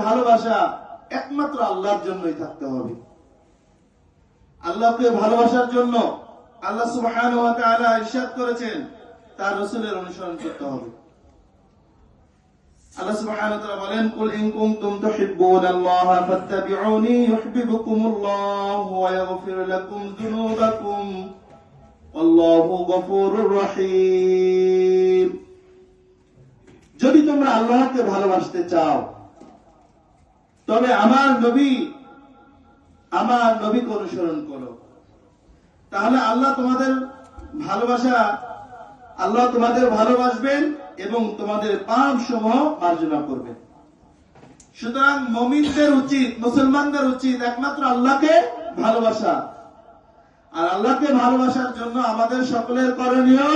ভালোবাসা একমাত্র আল্লাহর জন্যই থাকতে হবে। আল্লাহকে ভালোবাসার জন্য আল্লাহ সুবহানাহু ওয়া তাআলা ইরশাদ করেছেন তার রাসূলের অনুসরণ করতে হবে। আল্লাহ সুবহানাহু ওয়া তাআলা বলেন, কুল ইন কুনতুম তুহিব্বুনাল্লাহা ফাত্তাবিউনি ইউহিব্বুকুমুল্লাহু ওয়া ইয়াগফির লাকুম যুনুবাকুম আল্লাহু গফুরুর রহিম। যদি তোমরা আল্লাহকে ভালোবাসতে চাও তবে আমার নবীকে অনুসরণ করো, তাহলে আল্লাহ তোমাদের ভালোবাসবেন এবং তোমাদের পাপ সমূহ মার্জনা করবেন। সুতরাং মুসলমানদের উচিত একমাত্র আল্লাহকে ভালোবাসা। আর আল্লাহকে ভালোবাসার জন্য আমাদের সকলের করণীয়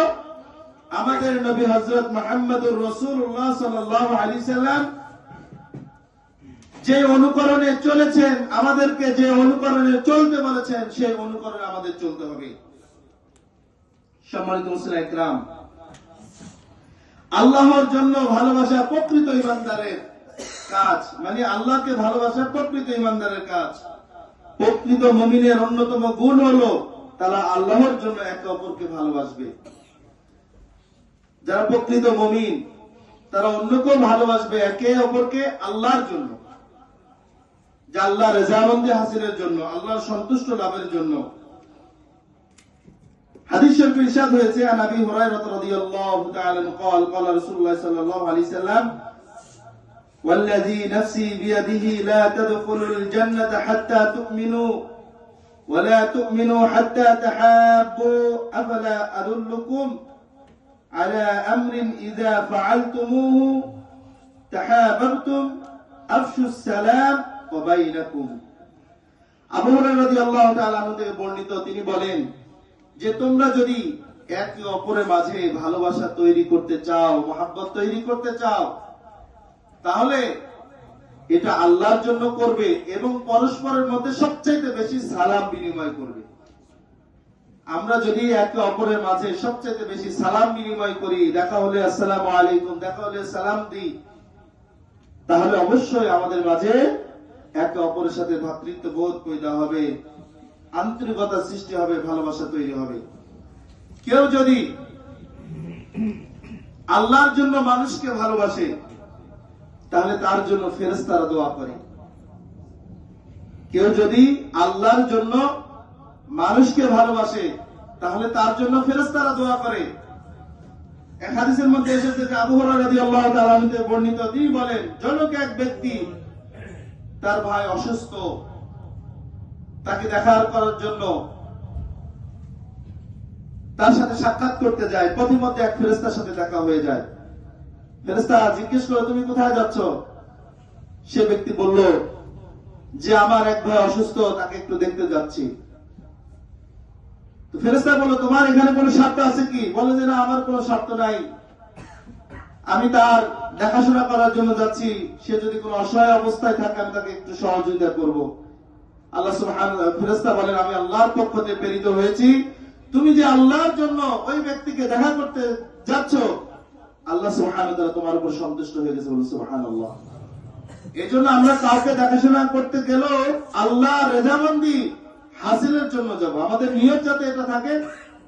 আমাদের নবী হযরত মুহাম্মদুর রাসূলুল্লাহ সাল্লাল্লাহু আলাইহি সাল্লাম যে অনুকরণে চলেছেন, আমাদেরকে যে অনুকরণে চলতে বলেছেন সেই অনুকরণে আমাদের চলতে হবে। সম্মানিত মুসলিম ইকরাম, আল্লাহর জন্য ভালোবাসা প্রকৃত ঈমানদারের কাজ, মানে আল্লাহকে ভালোবাসা প্রকৃত ঈমানদারের কাজ। প্রকৃত মুমিনের অন্যতম গুণ হলো তারা আল্লাহর জন্য একে অপরকে ভালোবাসবে। যারা প্রকৃত মুমিন তারা অন্যকেও ভালোবাসবে একে অপরকে আল্লাহর জন্য, যে আল্লাহর রেজামন্দি হাসিলের জন্য, আল্লাহর সন্তুষ্ট লাভের জন্য। হাদিস শরীফে ইরশাদ হয়েছে, আন আবি হুরায়রা রাদিয়াল্লাহু তাআলা قال قال رسول الله صلى الله عليه وسلم والذي نفسي بيده لا تدخلوا الجنة حتى تؤمنوا ولا تؤمنوا حتى تحابوا أفلا أدلكم على أمر إذا فعلتموه تحاببتم أفشوا السلام وبينكم। আবু হুরায়রা রাদিয়াল্লাহু তাআলা আনহু থেকে বর্ণিত, তিনি বলেন যে তোমরা যদি একে অপরের মাঝে ভালোবাসা তৈরি করতে চাও, মহব্বত তৈরি করতে চাও, তাহলে এটা আল্লাহর জন্য করবে এবং পরস্পরের মধ্যে সবচাইতে বেশি সালাম বিনিময় করবে। আমরা যদি একে অপরের মাঝে সবচাইতে বেশি সালাম বিনিময় করি, দেখা হলে আসসালামু আলাইকুম, দেখা হলে সালাম দিই, তাহলে অবশ্যই আমাদের মাঝে একে অপরের সাথে ভ্রাতৃত্ববোধ পয়দা হবে, আন্তরিকতা সৃষ্টি হবে, ভালোবাসা তৈরি হবে। কেউ যদি আল্লাহর জন্য মানুষকে ভালোবাসে তাহলে তার জন্য ফেরেশতারা দোয়া করে। কেউ যদি আল্লাহর জন্য মানুষকে ভালোবাসে তাহলে তার জন্য ফেরেশতারা দোয়া করে। এক হাদিসের মধ্যে এসেছে যে আবু হুরায়রা রাদিয়াল্লাহু তাআলা আনহু থেকে বর্ণিত, তিনি বলেন, জনক এক ব্যক্তি তার ভাই অসুস্থ, তাকে দেখা করার জন্য তার সাথে সাক্ষাৎ করতে যায়। পথিমধ্যে এক ফেরেশতার সাথে দেখা হয়ে যায়। ফেরেশতা জিজ্ঞেস করে, তুমি কোথায় যাচ্ছ? সে ব্যক্তি বলল যে আমার এক ভাই অসুস্থ, তাকে একটু দেখতে যাচ্ছি। তো ফেরেশতা বলল, তোমার এখানে কোনো স্বার্থ আছে কি? বলে যে না, আমার কোনো স্বার্থ নাই, আমি তার দেখাশোনা করার জন্য যাচ্ছি। সে যদি কোনো অসহায় অবস্থায় থাকে আমি তাকে একটু সহযোগিতা করব। আল্লাহ সুবহানাহু ওয়া তাআলা, ফেরেশতা বলেন, আমি আল্লাহর পক্ষ থেকে প্রেরিত হয়েছি, তুমি যে আল্লাহর জন্য ওই ব্যক্তিকে দেখা করতে যাচ্ছ, আল্লাহ সুবহানাহু ওয়া তাআলা তোমার উপর সন্তুষ্ট হয়ে গেছে। বলুন সুবহানাল্লাহ। এজন্য আমরা কাউকে দেখাশোনা করতে গেলেও আল্লাহর রেজামন্দি হাসিলের জন্য যাব। আমাদের নিয়ত যাতে এটা থাকে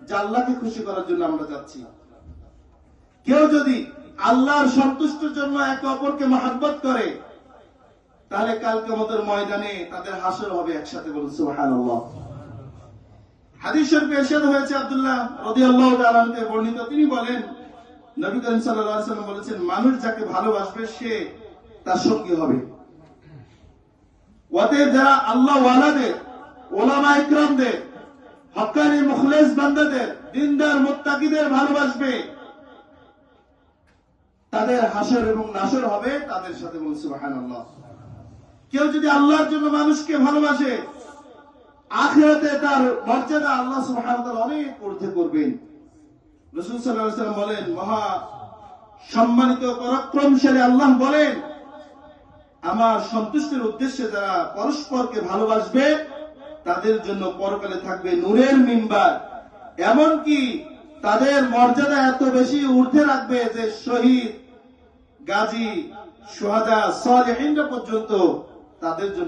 যে আল্লাহকে খুশি করার জন্য আমরা যাচ্ছি। কেউ যদি আল্লাহর সন্তুষ্টির জন্য একে অপরকে মহব্বত করে তাহলে কাল কিয়ামতের ময়দানে তাদের হাসর হবে একসাথে। বলুন সুবহানাল্লাহ। হাদিস শরীফে ইরশাদ হয়েছে, আব্দুল্লাহ রাদিয়াল্লাহু তাআলা আনহু থেকে বর্ণিত, তিনি বলেন, নবী করিম সাল্লাল্লাহু আলাইহি ওয়াসাল্লাম বলেছেন, মানুষ যাকে ভালোবাসবে সে তার সঙ্গী হবে। অতএব যারা আল্লাহ ওয়ালাদের, ওলামা ইকরামদের, হক্কানি মুখলিস বান্দাদের, দিনদার মুত্তাকিদের ভালোবাসবে, তাদের হাসর এবং নাসর হবে তাদের সাথে। বলুন সুবহানাল্লাহ। কেউ যদি আল্লাহর জন্য মানুষকে ভালোবাসে, আখিরাতে তার মর্যাদা আল্লাহ সুবহানাহু ওয়া তাআলা অনেক ঊর্ধ্বে করবেন। রাসূল সাল্লাল্লাহু আলাইহি ওয়াসাল্লাম বলেন, মহা সম্মানিত পরাক্রমশালী আল্লাহ বলেন, আমার সন্তুষ্টির উদ্দেশ্যে যারা পরস্পরকে ভালোবাসবে তাদের জন্য পরকালে থাকবে নূরের মিম্বার। এমনকি তাদের মর্যাদা এত বেশি ঊর্ধ্বে রাখবে যে শহীদ, গাজী, শুহাদা সালেহিনরা পর্যন্ত তাদের জন্য